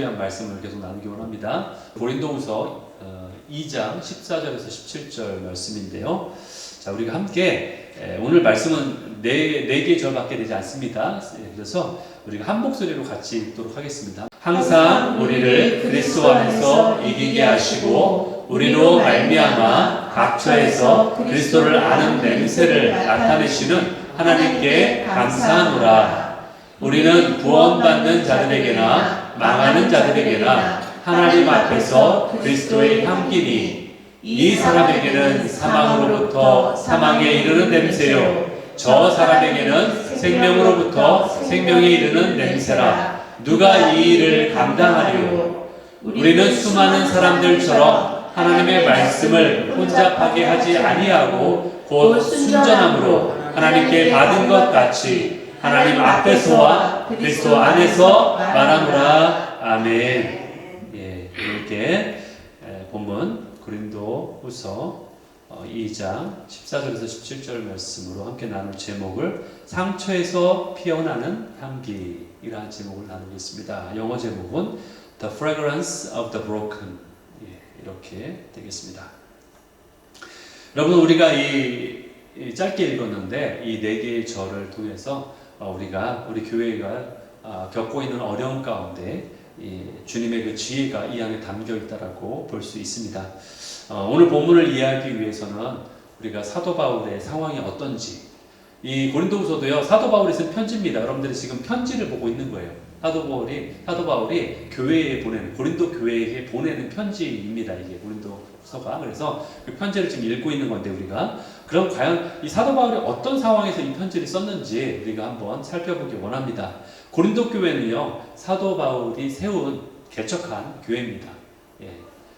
대한 말씀을 계속 나누기 원합니다. 고린도후서 2장 14절에서 17절 말씀인데요. 자, 우리가 함께 오늘 말씀은 네 개의 절밖에 되지 않습니다. 그래서 우리가 한 목소리로 같이 읽도록 하겠습니다. 항상 우리를 그리스도 안에서 이기게 하시고 우리로 말미암아 각처에서 그리스도를 아는 냄새를 나타내시는 하나님께 감사하노라. 우리는 구원받는 자들에게나 망하는 자들에게나 하나님 앞에서 그리스도의 향기니 이 사람에게는 사망으로부터 사망에 이르는 냄새요 저 사람에게는 생명으로부터 생명에 이르는 냄새라. 누가 이 일을 감당하리요? 우리는 수많은 사람들처럼 하나님의 말씀을 혼잡하게 하지 아니하고 곧 순전함으로 하나님께 받은 것 같이 하나님 앞에서와 그리스도 안에서 말하노라. 아멘. 예, 이렇게 본문 고린도후서 2장 14절에서 17절 말씀으로 함께 나눌 제목을 상처에서 피어나는 향기이라는 제목을 나누겠습니다. 영어 제목은 The Fragrance of the Broken. 예, 이렇게 되겠습니다. 여러분, 우리가 이 짧게 읽었는데 이 네 개의 절을 통해서 우리 교회가 겪고 있는 어려움 가운데 주님의 그 지혜가 이 안에 담겨 있다라고 볼 수 있습니다. 오늘 본문을 이해하기 위해서는 우리가 사도 바울의 상황이 어떤지, 이 고린도후서도요 사도 바울이 쓴 편지입니다. 여러분들이 지금 편지를 보고 있는 거예요. 사도 바울이 교회에 보내는, 고린도 교회에게 보내는 편지입니다. 이게 고린도후서가. 그래서 그 편지를 지금 읽고 있는 건데 우리가 그럼 과연 이 사도 바울이 어떤 상황에서 이 편지를 썼는지 우리가 한번 살펴보기 원합니다. 고린도 교회는요 사도 바울이 세운 개척한 교회입니다. 예,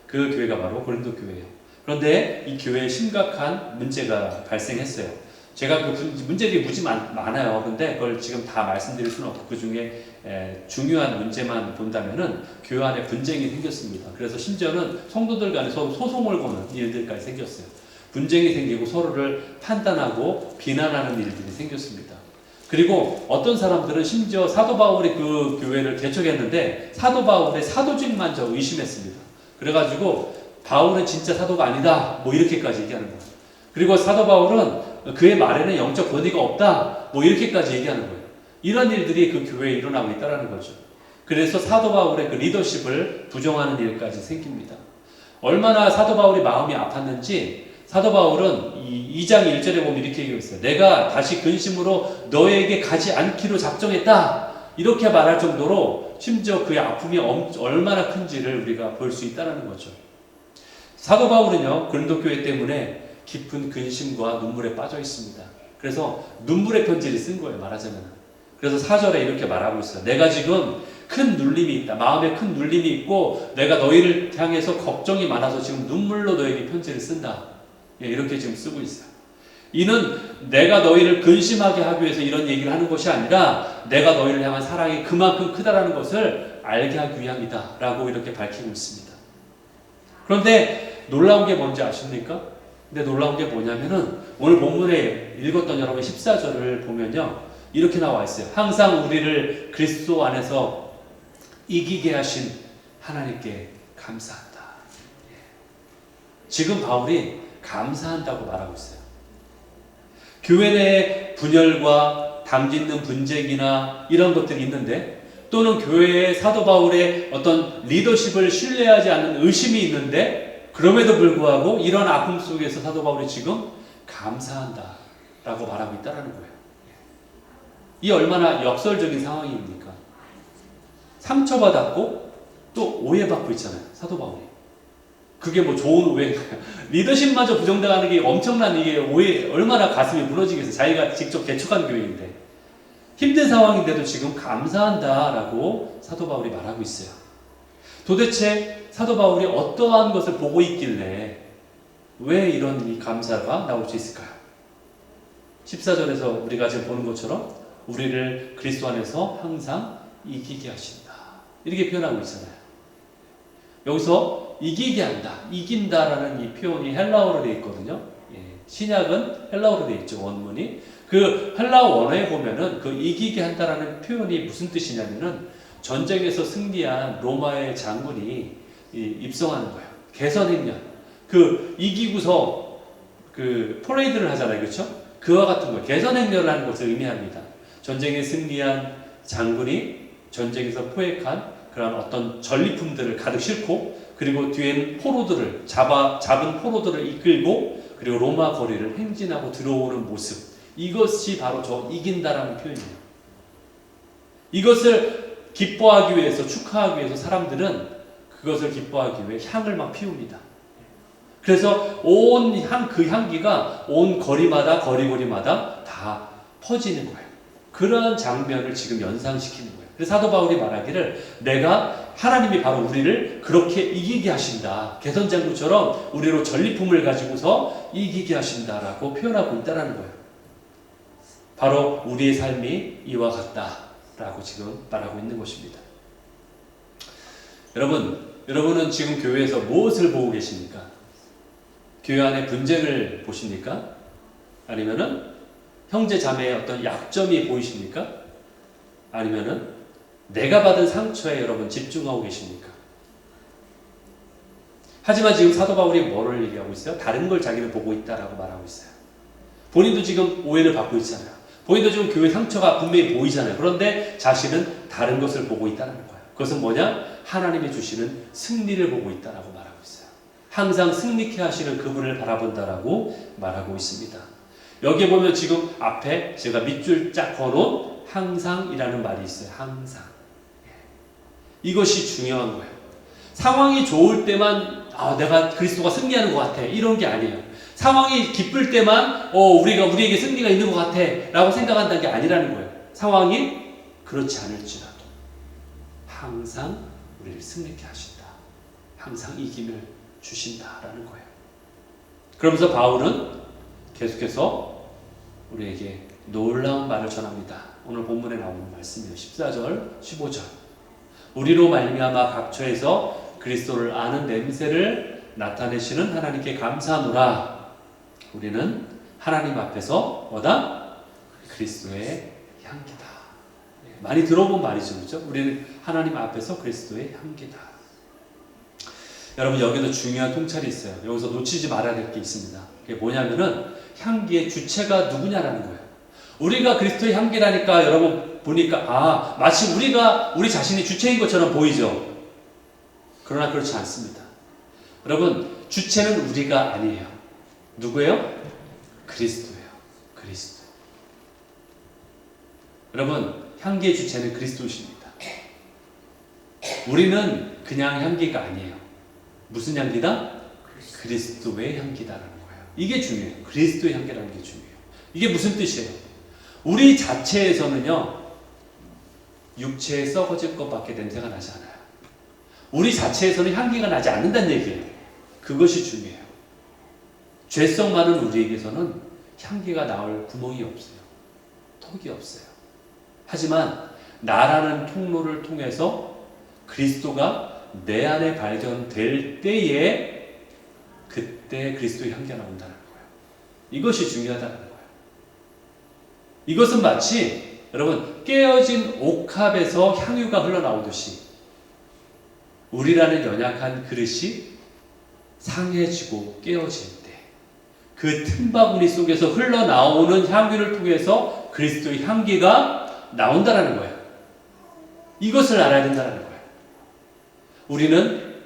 그 교회가 바로 고린도 교회예요. 그런데 이 교회에 심각한 문제가 발생했어요. 제가 그 문제들이 무지 많아요. 근데 그걸 지금 다 말씀드릴 수는 없고 그 중에 중요한 문제만 본다면은 교회 안에 분쟁이 생겼습니다. 그래서 심지어는 성도들 간에 서로 소송을 거는 일들까지 생겼어요. 분쟁이 생기고 서로를 판단하고 비난하는 일들이 생겼습니다. 그리고 어떤 사람들은 심지어 사도 바울이 그 교회를 개척했는데 사도 바울의 사도직마저 의심했습니다. 그래가지고 바울은 진짜 사도가 아니다 뭐 이렇게까지 얘기하는 거예요. 그리고 사도 바울은 그의 말에는 영적 권위가 없다 뭐 이렇게까지 얘기하는 거예요. 이런 일들이 그 교회에 일어나고 있다는 거죠. 그래서 사도 바울의 그 리더십을 부정하는 일까지 생깁니다. 얼마나 사도 바울이 마음이 아팠는지 사도 바울은 2장 1절에 보면 이렇게 얘기했어요. 내가 다시 근심으로 너에게 가지 않기로 작정했다. 이렇게 말할 정도로 심지어 그의 아픔이 얼마나 큰지를 우리가 볼 수 있다는 거죠. 사도 바울은요 고린도 교회 때문에 깊은 근심과 눈물에 빠져 있습니다. 그래서 눈물의 편지를 쓴 거예요, 말하자면. 그래서 4절에 이렇게 말하고 있어요. 내가 지금 큰 눌림이 있다. 마음에 큰 눌림이 있고 내가 너희를 향해서 걱정이 많아서 지금 눈물로 너에게 편지를 쓴다. 예, 이렇게 지금 쓰고 있어요. 이는 내가 너희를 근심하게 하기 위해서 이런 얘기를 하는 것이 아니라 내가 너희를 향한 사랑이 그만큼 크다라는 것을 알게 하기 위함이다 라고 이렇게 밝히고 있습니다. 그런데 놀라운 게 뭔지 아십니까? 근데 놀라운 게 뭐냐면은 오늘 본문에 읽었던 여러분 14절을 보면요 이렇게 나와 있어요. 항상 우리를 그리스도 안에서 이기게 하신 하나님께 감사한다. 지금 바울이 감사한다고 말하고 있어요. 교회 내에 분열과 담짓는 분쟁이나 이런 것들이 있는데 또는 교회의 사도 바울의 어떤 리더십을 신뢰하지 않는 의심이 있는데 그럼에도 불구하고 이런 아픔 속에서 사도 바울이 지금 감사한다 라고 말하고 있다는 거예요. 이 얼마나 역설적인 상황입니까? 상처받았고 또 오해받고 있잖아요, 사도 바울이. 그게 뭐 좋은 오해인가요? 리더십마저 부정당하는 게 엄청난 이게 오해, 얼마나 가슴이 무너지겠어요. 자기가 직접 개척한 교회인데. 힘든 상황인데도 지금 감사한다라고 사도 바울이 말하고 있어요. 도대체 사도 바울이 어떠한 것을 보고 있길래 왜 이런 이 감사가 나올 수 있을까요? 14절에서 우리가 지금 보는 것처럼 우리를 그리스도 안에서 항상 이기게 하신다. 이렇게 표현하고 있잖아요. 여기서 이기게 한다, 이긴다라는 이 표현이 헬라어로 되어 있거든요. 예, 신약은 헬라어로 되어 있죠, 원문이. 그 헬라어 원어에 보면은 그 이기게 한다라는 표현이 무슨 뜻이냐면은 전쟁에서 승리한 로마의 장군이 입성하는 거예요. 개선행렬. 그 이기고서 그 퍼레이드를 하잖아요. 그렇죠? 그와 같은 거예요. 개선행렬이라는 것을 의미합니다. 전쟁에 승리한 장군이 전쟁에서 포획한 그런 어떤 전리품들을 가득 싣고, 그리고 뒤에는 포로들을 잡은 포로들을 이끌고, 그리고 로마 거리를 행진하고 들어오는 모습. 이것이 바로 저 이긴다라는 표현이에요. 이것을 기뻐하기 위해서, 축하하기 위해서 사람들은 그것을 기뻐하기 위해 향을 막 피웁니다. 그래서 그 향기가 온 거리마다 다 퍼지는 거예요. 그러한 장면을 지금 연상시키는 거예요. 그래서 사도 바울이 말하기를, 내가 하나님이 바로 우리를 그렇게 이기게 하신다. 개선장군처럼 우리로 전리품을 가지고서 이기게 하신다라고 표현하고 있다는 거예요. 바로 우리의 삶이 이와 같다라고 지금 말하고 있는 것입니다. 여러분은 지금 교회에서 무엇을 보고 계십니까? 교회 안에 분쟁을 보십니까? 아니면은 형제 자매의 어떤 약점이 보이십니까? 아니면은 내가 받은 상처에 여러분 집중하고 계십니까? 하지만 지금 사도 바울이 뭐를 얘기하고 있어요? 다른 걸 자기는 보고 있다라고 말하고 있어요. 본인도 지금 오해를 받고 있잖아요. 본인도 지금 교회 상처가 분명히 보이잖아요. 그런데 자신은 다른 것을 보고 있다는 거예요. 그것은 뭐냐? 하나님이 주시는 승리를 보고 있다라고 말하고 있어요. 항상 승리케 하시는 그분을 바라본다라고 말하고 있습니다. 여기 보면 지금 앞에 제가 밑줄 쫙 걸어놓은 항상이라는 말이 있어요. 항상. 이것이 중요한 거예요. 상황이 좋을 때만 내가 그리스도가 승리하는 것 같아, 이런 게 아니에요. 상황이 기쁠 때만 우리에게 승리가 있는 것 같아 라고 생각한다는 게 아니라는 거예요. 상황이 그렇지 않을지라도 항상 우리를 승리케 하신다. 항상 이김을 주신다라는 거예요. 그러면서 바울은 계속해서 우리에게 놀라운 말을 전합니다. 오늘 본문에 나오는 말씀이에요. 14절, 15절. 우리로 말미암아 각처에서 그리스도를 아는 냄새를 나타내시는 하나님께 감사하노라. 우리는 하나님 앞에서 뭐다? 그리스도의 향기다. 많이 들어본 말이죠, 그렇죠? 우리는 하나님 앞에서 그리스도의 향기다. 여러분, 여기도 중요한 통찰이 있어요. 여기서 놓치지 말아야 될 게 있습니다. 그게 뭐냐면은 향기의 주체가 누구냐라는 거예요. 우리가 그리스도의 향기라니까 여러분 보니까 마치 우리 자신이 주체인 것처럼 보이죠. 그러나 그렇지 않습니다. 여러분, 주체는 우리가 아니에요. 누구예요? 그리스도예요. 그리스도. 여러분, 향기의 주체는 그리스도십니다. 우리는 그냥 향기가 아니에요. 무슨 향기다? 그리스도의 향기다라는 거예요. 이게 중요해요. 그리스도의 향기라는 게 중요해요. 이게 무슨 뜻이에요? 우리 자체에서는요, 육체에 썩어질 것밖에 냄새가 나지 않아요. 우리 자체에서는 향기가 나지 않는다는 얘기예요. 그것이 중요해요. 죄성 많은 우리에게서는 향기가 나올 구멍이 없어요. 턱이 없어요. 하지만 나라는 통로를 통해서 그리스도가 내 안에 발견될 때에 그때 그리스도의 향기가 나온다는 거예요. 이것이 중요하다는 거예요. 이것은 마치 여러분 깨어진 옥합에서 향유가 흘러나오듯이 우리라는 연약한 그릇이 상해지고 깨어질 때 그 틈바구니 속에서 흘러나오는 향유를 통해서 그리스도의 향기가 나온다는 거예요. 이것을 알아야 된다는 거예요. 우리는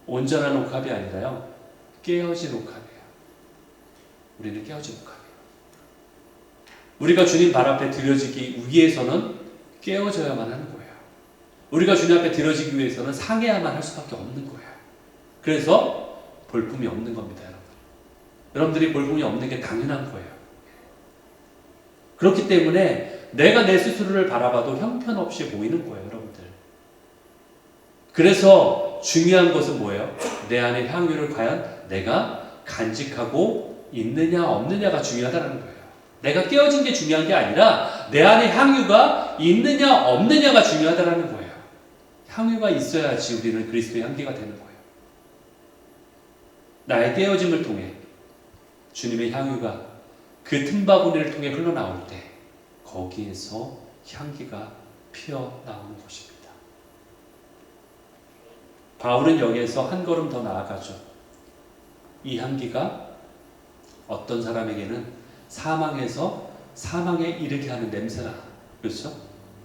온전한 옥합이 아니라요, 깨어진 옥합이에요. 우리는 깨어진 옥합이에요. 우리가 주님 발 앞에 드려지기 위해서는 깨어져야만 하는 거예요. 우리가 주님 앞에 드려지기 위해서는 상해야만 할 수밖에 없는 거예요. 그래서 볼품이 없는 겁니다, 여러분. 여러분들이 볼품이 없는 게 당연한 거예요. 그렇기 때문에 내가 내 스스로를 바라봐도 형편없이 보이는 거예요, 여러분들. 그래서 중요한 것은 뭐예요? 내 안의 향유를 과연 내가 간직하고 있느냐 없느냐가 중요하다는 거예요. 내가 깨어진 게 중요한 게 아니라 내 안에 향유가 있느냐 없느냐가 중요하다는 거예요. 향유가 있어야지 우리는 그리스도의 향기가 되는 거예요. 나의 깨어짐을 통해 주님의 향유가 그 틈바구니를 통해 흘러나올 때 거기에서 향기가 피어나오는 것입니다. 바울은 여기에서 한 걸음 더 나아가죠. 이 향기가 어떤 사람에게는 사망에서 사망에 이르게 하는 냄새나, 그렇죠?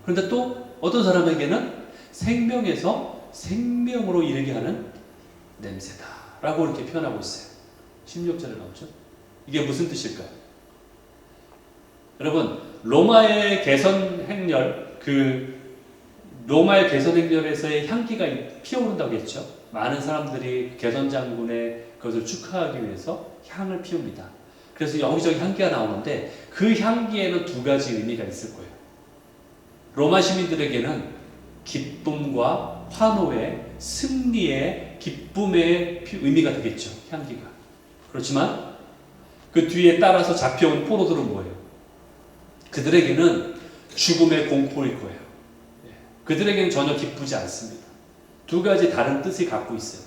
그런데 또 어떤 사람에게는 생명에서 생명으로 이르게 하는 냄새다 라고 이렇게 표현하고 있어요. 16절에 나오죠. 이게 무슨 뜻일까요? 여러분, 로마의 개선 행렬, 로마의 개선 행렬에서의 향기가 피어오른다고 했죠. 많은 사람들이 개선 장군의 그것을 축하하기 위해서 향을 피웁니다. 그래서 여기저기 향기가 나오는데 그 향기에는 두 가지 의미가 있을 거예요. 로마 시민들에게는 기쁨과 환호의, 승리의, 기쁨의 의미가 되겠죠. 향기가. 그렇지만 그 뒤에 따라서 잡혀온 포로들은 뭐예요? 그들에게는 죽음의 공포일 거예요. 그들에게는 전혀 기쁘지 않습니다. 두 가지 다른 뜻을 갖고 있어요.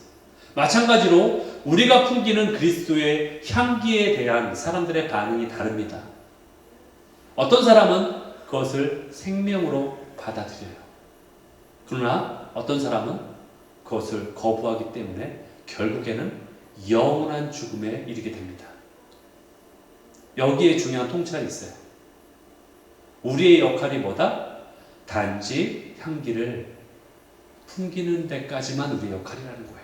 마찬가지로 우리가 풍기는 그리스도의 향기에 대한 사람들의 반응이 다릅니다. 어떤 사람은 그것을 생명으로 받아들여요. 그러나 어떤 사람은 그것을 거부하기 때문에 결국에는 영원한 죽음에 이르게 됩니다. 여기에 중요한 통찰이 있어요. 우리의 역할이 뭐다? 단지 향기를 풍기는 데까지만 우리의 역할이라는 거예요.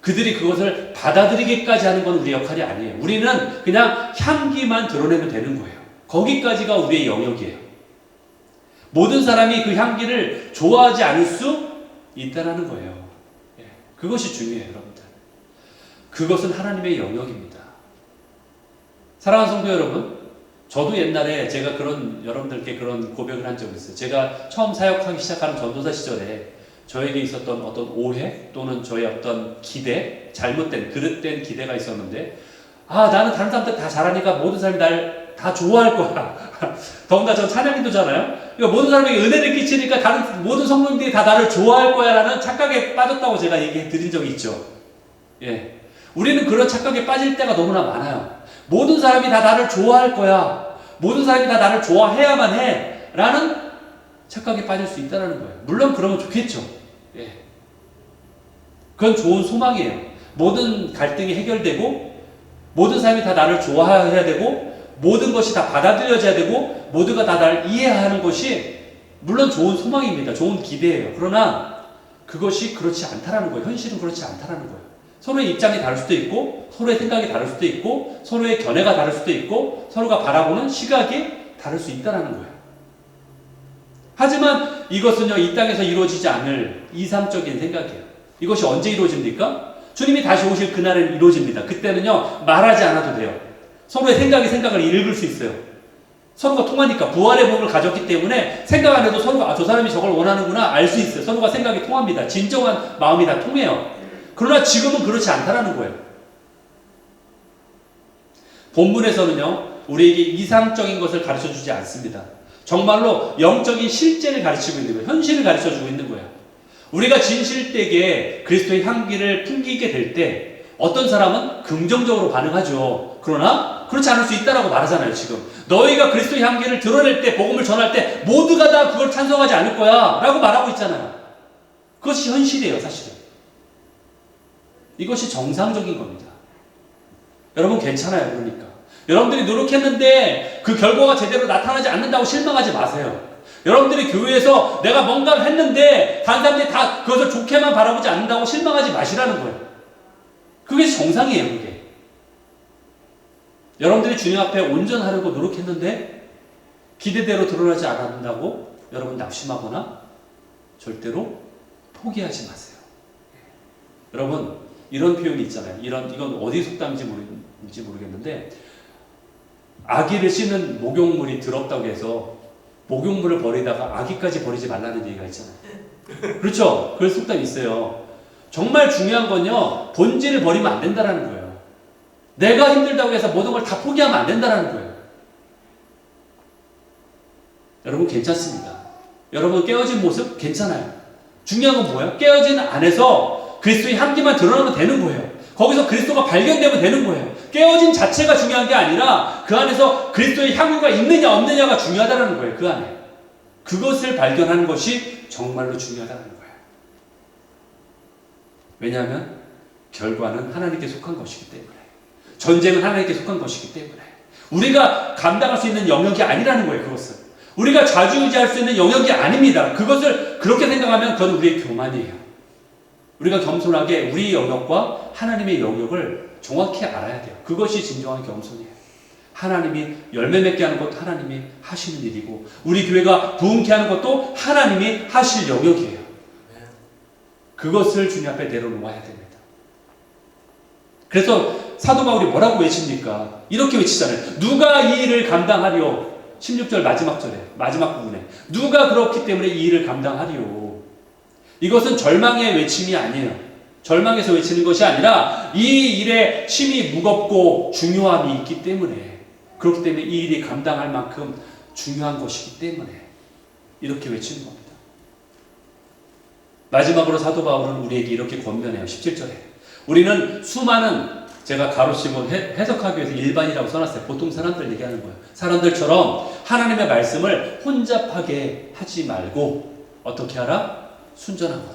그들이 그것을 받아들이기까지 하는 건 우리의 역할이 아니에요. 우리는 그냥 향기만 드러내면 되는 거예요. 거기까지가 우리의 영역이에요. 모든 사람이 그 향기를 좋아하지 않을 수 있다는 거예요. 그것이 중요해요, 여러분들. 그것은 하나님의 영역입니다. 사랑하는 성도 여러분, 저도 옛날에 제가 여러분들께 그런 고백을 한 적이 있어요. 제가 처음 사역하기 시작하는 전도사 시절에 저에게 있었던 어떤 오해 또는 저의 어떤 기대, 잘못된, 그릇된 기대가 있었는데, 나는 다른 사람들 다 잘하니까 모든 사람이 날 다 좋아할 거야. 더군다나 전 찬양인도잖아요. 그러니까 모든 사람에게 은혜를 끼치니까 다른 모든 성도님들이 다 나를 좋아할 거야 라는 착각에 빠졌다고 제가 얘기해 드린 적이 있죠. 예. 우리는 그런 착각에 빠질 때가 너무나 많아요. 모든 사람이 다 나를 좋아할 거야. 모든 사람이 다 나를 좋아해야만 해. 라는 착각에 빠질 수 있다는 거예요. 물론 그러면 좋겠죠. 예. 그건 좋은 소망이에요. 모든 갈등이 해결되고, 모든 사람이 다 나를 좋아해야 되고, 모든 것이 다 받아들여져야 되고, 모두가 다 나를 이해하는 것이 물론 좋은 소망입니다. 좋은 기대예요. 그러나 그것이 그렇지 않다라는 거예요. 현실은 그렇지 않다라는 거예요. 서로의 입장이 다를 수도 있고, 서로의 생각이 다를 수도 있고, 서로의 견해가 다를 수도 있고, 서로가 바라보는 시각이 다를 수 있다는 거예요. 하지만 이것은요, 이 땅에서 이루어지지 않을 이상적인 생각이에요. 이것이 언제 이루어집니까? 주님이 다시 오실 그날은 이루어집니다. 그때는요, 말하지 않아도 돼요. 서로의 생각을 읽을 수 있어요. 서로가 통하니까 부활의 몸을 가졌기 때문에 생각 안 해도 서로가 저 사람이 저걸 원하는구나 알 수 있어요. 서로가 생각이 통합니다. 진정한 마음이 다 통해요. 그러나 지금은 그렇지 않다라는 거예요. 본문에서는요, 우리에게 이상적인 것을 가르쳐 주지 않습니다. 정말로 영적인 실제를 가르치고 있는 거예요. 현실을 가르쳐 주고 있는 거예요. 우리가 진실되게 그리스도의 향기를 풍기게 될 때 어떤 사람은 긍정적으로 반응하죠. 그러나 그렇지 않을 수 있다라고 말하잖아요. 지금 너희가 그리스도의 향기를 드러낼 때, 복음을 전할 때 모두가 다 그걸 찬성하지 않을 거야 라고 말하고 있잖아요. 그것이 현실이에요. 사실은 이것이 정상적인 겁니다. 여러분 괜찮아요. 그러니까 여러분들이 노력했는데 그 결과가 제대로 나타나지 않는다고 실망하지 마세요. 여러분들이 교회에서 내가 뭔가를 했는데 다른 사람들이 다 그것을 좋게만 바라보지 않는다고 실망하지 마시라는 거예요. 그게 정상이에요. 그게 여러분들이 주님 앞에 온전하려고 노력했는데 기대대로 드러나지 않는다고 여러분 낙심하거나 절대로 포기하지 마세요. 여러분 이런 표현이 있잖아요. 이건 어디 속담인지 모르겠는데, 아기를 씻는 목욕물이 더럽다고 해서 목욕물을 버리다가 아기까지 버리지 말라는 얘기가 있잖아요. 그렇죠? 그런 속담이 있어요. 정말 중요한 건요, 본질을 버리면 안 된다는 거예요. 내가 힘들다고 해서 모든 걸 다 포기하면 안 된다는 거예요. 여러분 괜찮습니다. 여러분 깨어진 모습 괜찮아요. 중요한 건 뭐예요? 깨어진 안에서 그리스도의 향기만 드러나면 되는 거예요. 거기서 그리스도가 발견되면 되는 거예요. 깨어진 자체가 중요한 게 아니라 그 안에서 그리스도의 향기가 있느냐 없느냐가 중요하다는 거예요. 그 안에. 그것을 발견하는 것이 정말로 중요하다는 거예요. 왜냐하면 결과는 하나님께 속한 것이기 때문에, 전쟁은 하나님께 속한 것이기 때문에 우리가 감당할 수 있는 영역이 아니라는 거예요. 그것은 우리가 좌지우지할 수 있는 영역이 아닙니다. 그것을 그렇게 생각하면 그건 우리의 교만이에요. 우리가 겸손하게 우리 영역과 하나님의 영역을 정확히 알아야 돼요. 그것이 진정한 겸손이에요. 하나님이 열매 맺게 하는 것도 하나님이 하시는 일이고, 우리 교회가 부흥케 하는 것도 하나님이 하실 영역이에요. 그것을 주님 앞에 내려놓아야 됩니다. 그래서 사도 바울이 뭐라고 외칩니까? 이렇게 외치잖아요. 누가 이 일을 감당하리요? 16절 마지막 절에, 마지막 부분에 누가 그렇기 때문에 이 일을 감당하리요? 이것은 절망의 외침이 아니에요. 절망에서 외치는 것이 아니라 이 일에 심히 무겁고 중요함이 있기 때문에, 그렇기 때문에 이 일이 감당할 만큼 중요한 것이기 때문에 이렇게 외치는 겁니다. 마지막으로 사도 바울은 우리에게 이렇게 권면해요. 17절에 우리는 수많은, 제가 가로치고 해석하기 위해서 일반이라고 써놨어요. 보통 사람들 얘기하는 거예요. 사람들처럼 하나님의 말씀을 혼잡하게 하지 말고 어떻게 하라? 순전함으로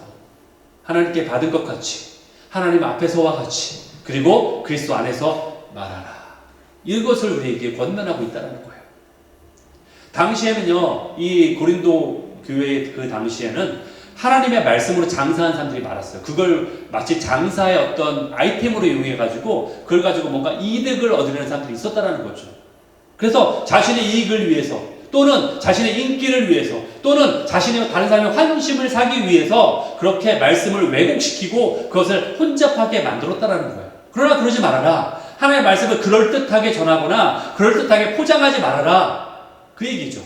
하나님께 받은 것 같이, 하나님 앞에서와 같이, 그리고 그리스도 안에서 말하라. 이것을 우리에게 권면하고 있다는 거예요. 당시에는요, 이 고린도 교회 그 당시에는 하나님의 말씀으로 장사한 사람들이 많았어요. 그걸 마치 장사의 어떤 아이템으로 이용해가지고 그걸 가지고 뭔가 이득을 얻으려는 사람들이 있었다는 거죠. 그래서 자신의 이익을 위해서, 또는 자신의 인기를 위해서, 또는 자신의 다른 사람의 환심을 사기 위해서 그렇게 말씀을 왜곡시키고 그것을 혼잡하게 만들었다는 거예요. 그러나 그러지 말아라. 하나님의 말씀을 그럴듯하게 전하거나 그럴듯하게 포장하지 말아라. 그 얘기죠.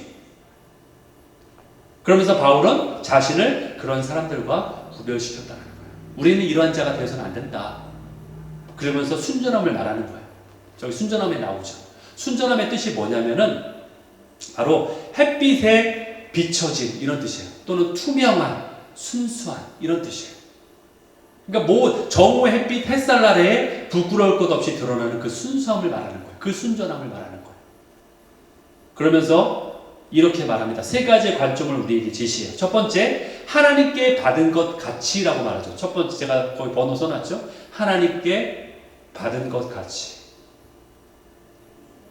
그러면서 바울은 자신을 그런 사람들과 구별시켰다는 거예요. 우리는 이러한 자가 되어서는 안 된다. 그러면서 순전함을 말하는 거예요. 저기 순전함에 나오죠. 순전함의 뜻이 뭐냐면은 바로 햇빛에 비춰진 이런 뜻이에요. 또는 투명한, 순수한 이런 뜻이에요. 그러니까 뭐 정오의 햇빛, 햇살 아래에 부끄러울 것 없이 드러나는 그 순수함을 말하는 거예요. 그 순전함을 말하는 거예요. 그러면서 이렇게 말합니다. 세 가지의 관점을 우리에게 제시해요. 첫 번째, 하나님께 받은 것 같이라고 말하죠. 첫 번째, 제가 거기 번호 써놨죠. 하나님께 받은 것 같이.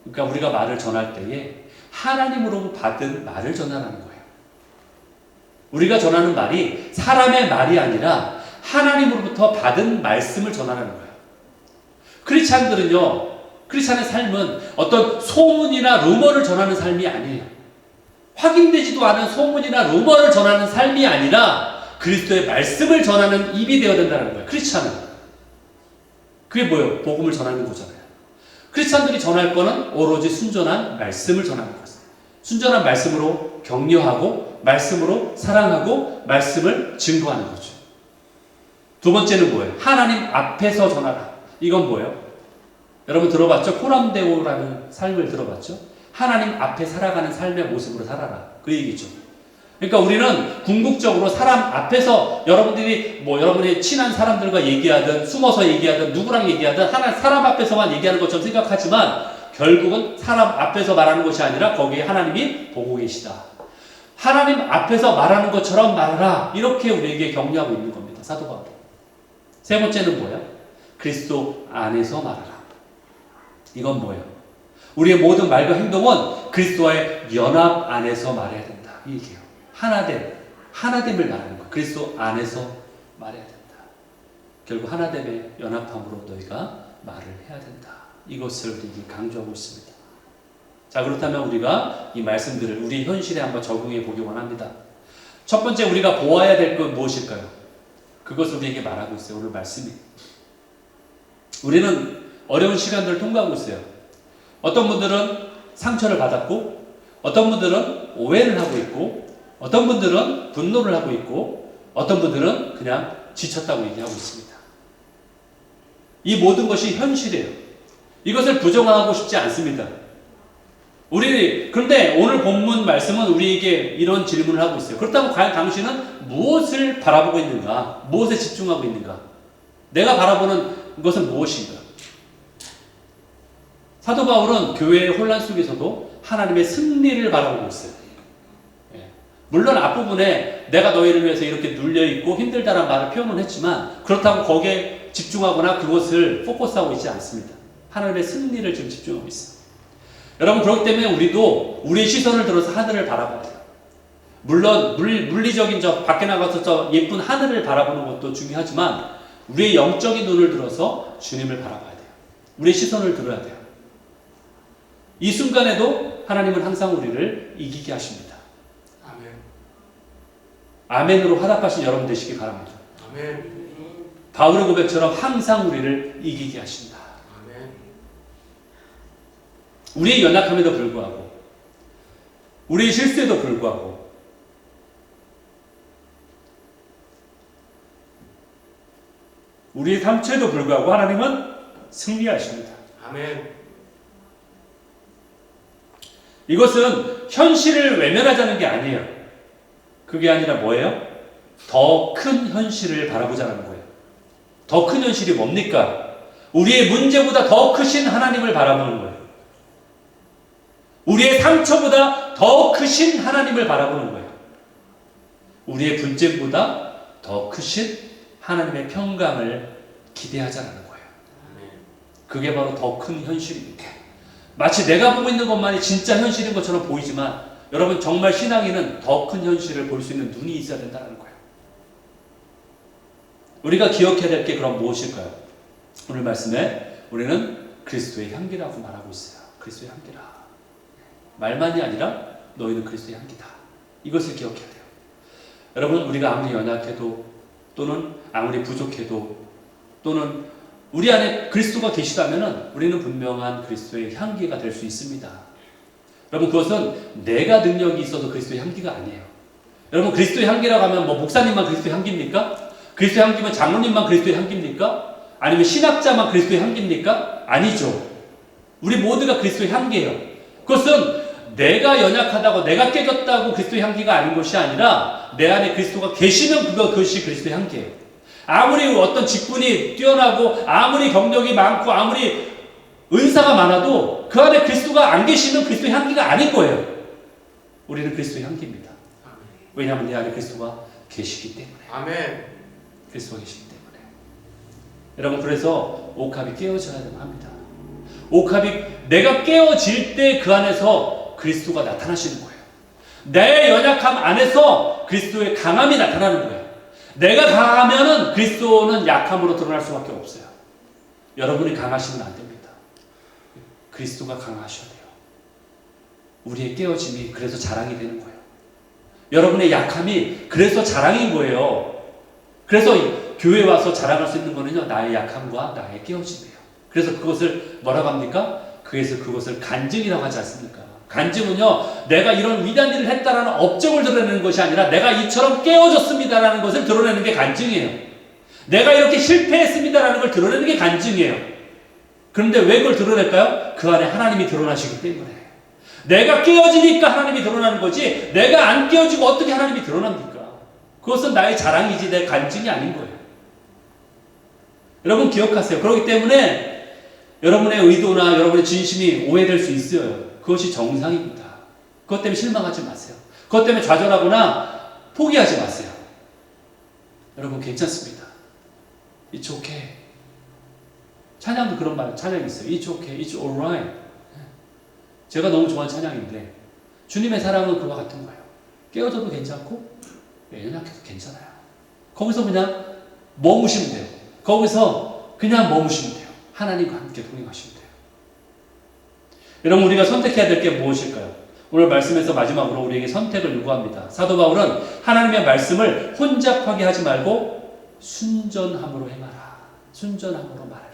그러니까 우리가 말을 전할 때에 하나님으로 받은 말을 전하라는 거예요. 우리가 전하는 말이 사람의 말이 아니라 하나님으로부터 받은 말씀을 전하라는 거예요. 크리스찬의 삶은 어떤 소문이나 루머를 전하는 삶이 아니에요. 확인되지도 않은 소문이나 루머를 전하는 삶이 아니라 그리스도의 말씀을 전하는 입이 되어야 된다는 거예요. 크리스찬은. 그게 뭐예요? 복음을 전하는 거잖아요. 크리스찬들이 전할 거는 오로지 순전한 말씀을 전하는 거예요. 순전한 말씀으로 격려하고, 말씀으로 사랑하고, 말씀을 증거하는 거죠. 두 번째는 뭐예요? 하나님 앞에서 전하라. 이건 뭐예요? 여러분 들어봤죠? 코람데오라는 삶을 들어봤죠? 하나님 앞에 살아가는 삶의 모습으로 살아라. 그 얘기죠. 그러니까 우리는 궁극적으로 사람 앞에서 여러분들이 여러분의 친한 사람들과 얘기하든 숨어서 얘기하든 누구랑 얘기하든 사람 앞에서만 얘기하는 것처럼 생각하지만 결국은 사람 앞에서 말하는 것이 아니라 거기에 하나님이 보고 계시다. 하나님 앞에서 말하는 것처럼 말하라. 이렇게 우리에게 격려하고 있는 겁니다. 사도 바울이. 세 번째는 뭐예요? 그리스도 안에서 말하라. 이건 뭐예요? 우리의 모든 말과 행동은 그리스도와의 연합 안에서 말해야 된다. 이 얘기예요. 하나됨을 말하는 거예요. 그리스도 안에서 말해야 된다. 결국 하나됨의 연합함으로 너희가 말을 해야 된다. 이것을 우리에게 강조하고 있습니다. 자, 그렇다면 우리가 이 말씀들을 우리 현실에 한번 적용해 보기 원합니다. 첫 번째 우리가 보아야 될 건 무엇일까요? 그것을 우리에게 말하고 있어요. 오늘 말씀이. 우리는 어려운 시간들을 통과하고 있어요. 어떤 분들은 상처를 받았고, 어떤 분들은 오해를 하고 있고, 어떤 분들은 분노를 하고 있고, 어떤 분들은 그냥 지쳤다고 얘기하고 있습니다. 이 모든 것이 현실이에요. 이것을 부정하고 싶지 않습니다. 그런데 오늘 본문 말씀은 우리에게 이런 질문을 하고 있어요. 그렇다면 과연 당신은 무엇을 바라보고 있는가? 무엇에 집중하고 있는가? 내가 바라보는 것은 무엇인가? 사도 바울은 교회의 혼란 속에서도 하나님의 승리를 바라보고 있어요. 물론 앞부분에 내가 너희를 위해서 이렇게 눌려있고 힘들다는 말을 표현은 했지만 그렇다고 거기에 집중하거나 그것을 포커스하고 있지 않습니다. 하나님의 승리를 지금 집중하고 있어요. 여러분 그렇기 때문에 우리도 우리의 시선을 들어서 하늘을 바라봐야 돼요. 물론 물리적인 저 밖에 나가서 저 예쁜 하늘을 바라보는 것도 중요하지만 우리의 영적인 눈을 들어서 주님을 바라봐야 돼요. 우리의 시선을 들어야 돼요. 이 순간에도 하나님은 항상 우리를 이기게 하십니다. 아멘으로 화답하신 여러분 되시기 바랍니다. 아멘. 바울의 고백처럼 항상 우리를 이기게 하신다. 아멘. 우리의 연약함에도 불구하고 우리의 실수에도 불구하고 우리의 상처에도 불구하고 하나님은 승리하십니다. 아멘. 이것은 현실을 외면하자는 게 아니에요. 그게 아니라 뭐예요? 더 큰 현실을 바라보자는 거예요. 더 큰 현실이 뭡니까? 우리의 문제보다 더 크신 하나님을 바라보는 거예요. 우리의 상처보다 더 크신 하나님을 바라보는 거예요. 우리의 분쟁보다 더 크신 하나님의 평강을 기대하자는 거예요. 그게 바로 더 큰 현실입니다. 마치 내가 보고 있는 것만이 진짜 현실인 것처럼 보이지만 여러분 정말 신앙인은 더 큰 현실을 볼 수 있는 눈이 있어야 된다는 거예요. 우리가 기억해야 될 게 그럼 무엇일까요? 오늘 말씀에 우리는 그리스도의 향기라고 말하고 있어요. 그리스도의 향기라. 말만이 아니라 너희는 그리스도의 향기다. 이것을 기억해야 돼요. 여러분 우리가 아무리 연약해도 또는 아무리 부족해도 또는 우리 안에 그리스도가 계시다면 우리는 분명한 그리스도의 향기가 될 수 있습니다. 여러분 그것은 내가 능력이 있어서 그리스도의 향기가 아니에요. 여러분 그리스도의 향기라고 하면 뭐 목사님만 그리스도의 향기입니까? 그리스도의 향기면 장로님만 그리스도의 향기입니까? 아니면 신학자만 그리스도의 향기입니까? 아니죠. 우리 모두가 그리스도의 향기예요. 그것은 내가 연약하다고 내가 깨졌다고 그리스도의 향기가 아닌 것이 아니라 내 안에 그리스도가 계시면 그것이 그리스도의 향기예요. 아무리 어떤 직분이 뛰어나고 아무리 경력이 많고 아무리 은사가 많아도 그 안에 그리스도가 안 계시면 그리스도의 향기가 아닌 거예요. 우리는 그리스도의 향기입니다. 왜냐하면 내 안에 그리스도가 계시기 때문에. 아멘. 그리스도가 계시기 때문에. 여러분 그래서 옥합이 깨어져야 합니다. 옥합이 내가 깨어질 때 그 안에서 그리스도가 나타나시는 거예요. 내 연약함 안에서 그리스도의 강함이 나타나는 거예요. 내가 강하면은 그리스도는 약함으로 드러날 수밖에 없어요. 여러분이 강하시면 안 됩니다. 그리스도가 강하셔야 돼요. 우리의 깨어짐이 그래서 자랑이 되는 거예요. 여러분의 약함이 그래서 자랑인 거예요. 그래서 교회에 와서 자랑할 수 있는 거는요, 나의 약함과 나의 깨어짐이에요. 그래서 그것을 뭐라고 합니까? 그것을 간증이라고 하지 않습니까? 간증은요, 내가 이런 위대한 일을 했다라는 업적을 드러내는 것이 아니라 내가 이처럼 깨어졌습니다라는 것을 드러내는 게 간증이에요. 내가 이렇게 실패했습니다라는 걸 드러내는 게 간증이에요. 그런데 왜 그걸 드러낼까요? 그 안에 하나님이 드러나시기 때문에. 내가 깨어지니까 하나님이 드러나는 거지, 내가 안 깨어지고 어떻게 하나님이 드러납니까? 그것은 나의 자랑이지 내 간증이 아닌 거예요. 여러분 기억하세요. 그렇기 때문에 여러분의 의도나 여러분의 진심이 오해될 수 있어요. 그것이 정상입니다. 그것 때문에 실망하지 마세요. 그것 때문에 좌절하거나 포기하지 마세요. 여러분 괜찮습니다. It's okay. 찬양도 그런 말, 찬양이 있어요. It's okay, it's alright. 제가 너무 좋아하는 찬양인데 주님의 사랑은 그와 같은 거예요. 깨어져도 괜찮고 연약해도 괜찮아요. 거기서 그냥 머무시면 돼요. 거기서 그냥 머무시면 돼요. 하나님과 함께 동행하시면 돼요. 여러분 우리가 선택해야 될 게 무엇일까요? 오늘 말씀에서 마지막으로 우리에게 선택을 요구합니다. 사도 바울은 하나님의 말씀을 혼잡하게 하지 말고 순전함으로 행하라. 순전함으로 말해라.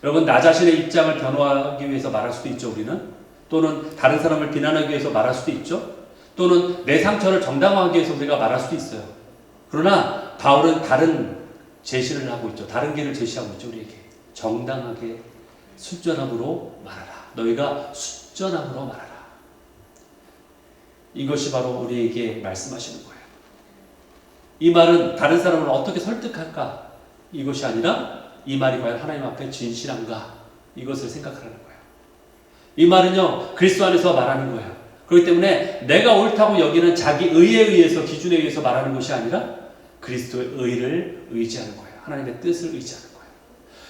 여러분 나 자신의 입장을 변호하기 위해서 말할 수도 있죠. 우리는 또는 다른 사람을 비난하기 위해서 말할 수도 있죠. 또는 내 상처를 정당화하기 위해서 우리가 말할 수도 있어요. 그러나 바울은 다른 제시를 하고 있죠. 다른 길을 제시하고 있죠. 우리에게 정당하게 순전함으로 말하라. 너희가 순전함으로 말하라. 이것이 바로 우리에게 말씀하시는 거예요. 이 말은 다른 사람을 어떻게 설득할까? 이것이 아니라 이 말이 과연 하나님 앞에 진실한가? 이것을 생각하라는 거예요. 이 말은요, 그리스도 안에서 말하는 거예요. 그렇기 때문에 내가 옳다고 여기는 자기 의에 의해서, 기준에 의해서 말하는 것이 아니라 그리스도의 의를 의지하는 거예요. 하나님의 뜻을 의지하는 거예요.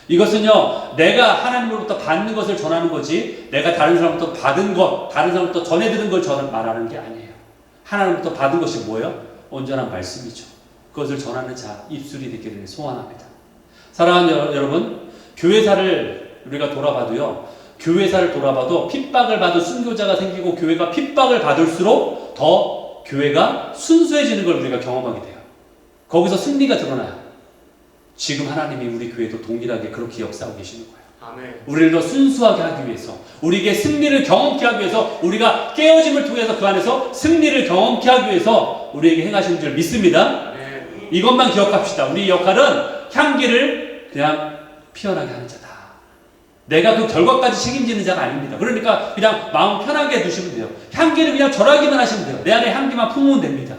이것은요, 내가 하나님으로부터 받는 것을 전하는 거지, 내가 다른 사람부터 받은 것, 다른 사람부터 전해 들은 걸 말하는 게 아니에요. 하나님부터 받은 것이 뭐예요? 온전한 말씀이죠. 그것을 전하는 자, 입술이 되기를 소원합니다. 사랑하는 여러분, 교회사를 우리가 돌아봐도요, 교회사를 돌아봐도 핍박을 받은 순교자가 생기고 교회가 핍박을 받을수록 더 교회가 순수해지는 걸 우리가 경험하게 돼요. 거기서 승리가 드러나요. 지금 하나님이 우리 교회도 동일하게 그렇게 역사하고 계시는 거예요. 아멘. 우리를 더 순수하게 하기 위해서, 우리에게 승리를 경험케 하기 위해서, 우리가 깨어짐을 통해서 그 안에서 승리를 경험케 하기 위해서 우리에게 행하시는 줄 믿습니다. 아멘. 이것만 기억합시다. 우리 역할은 향기를 그냥 피어나게 하는 자다. 내가 그 결과까지 책임지는 자가 아닙니다. 그러니까 그냥 마음 편하게 두시면 돼요. 향기를 그냥 절하기만 하시면 돼요. 내 안에 향기만 품으면 됩니다.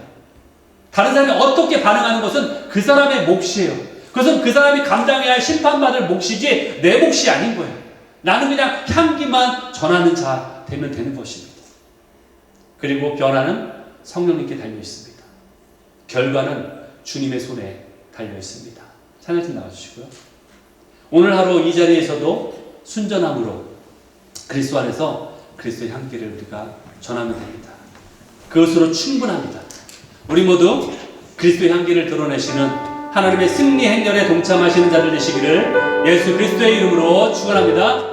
다른 사람이 어떻게 반응하는 것은 그 사람의 몫이에요. 그것은 그 사람이 감당해야 할 심판받을 몫이지 내 몫이 아닌 거예요. 나는 그냥 향기만 전하는 자 되면 되는 것입니다. 그리고 변화는 성령님께 달려 있습니다. 결과는 주님의 손에 달려 있습니다. 찬양팀 나와주시고요. 오늘 하루 이 자리에서도 순전함으로 그리스도 안에서 그리스도의 향기를 우리가 전하면 됩니다. 그것으로 충분합니다. 우리 모두 그리스도의 향기를 드러내시는 하나님의 승리 행렬에 동참하시는 자들 되시기를 예수 그리스도의 이름으로 축원합니다.